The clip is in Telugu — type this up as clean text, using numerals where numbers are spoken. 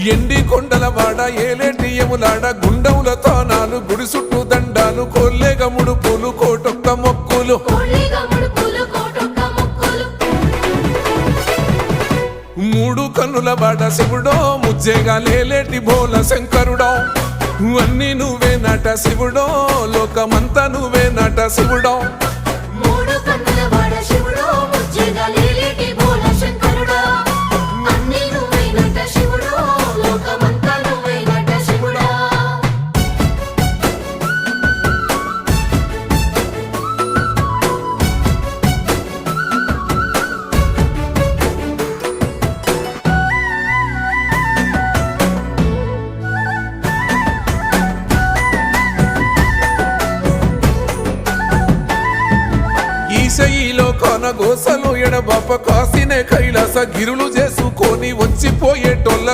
ఎండి కొండల వాడ ఏలేటి యములాడ గుండముల తానాలు గుడి చుట్టూ దండాలు కొల్లేగ ముడుపులు కోటొక్క మొక్కులు మూడు కన్నుల వాడ శివుడో ముజ్జేగా లేలేటి బోల శంకరుడో అన్ని నువ్వే నట శివుడో లోకమంతా నువ్వే నట శివుడో ఈశయిలో కొనగోసలు ఎడబాప కాసినే కైలాస గిరులు చేసుకొని వచ్చిపోయేటోళ్ళ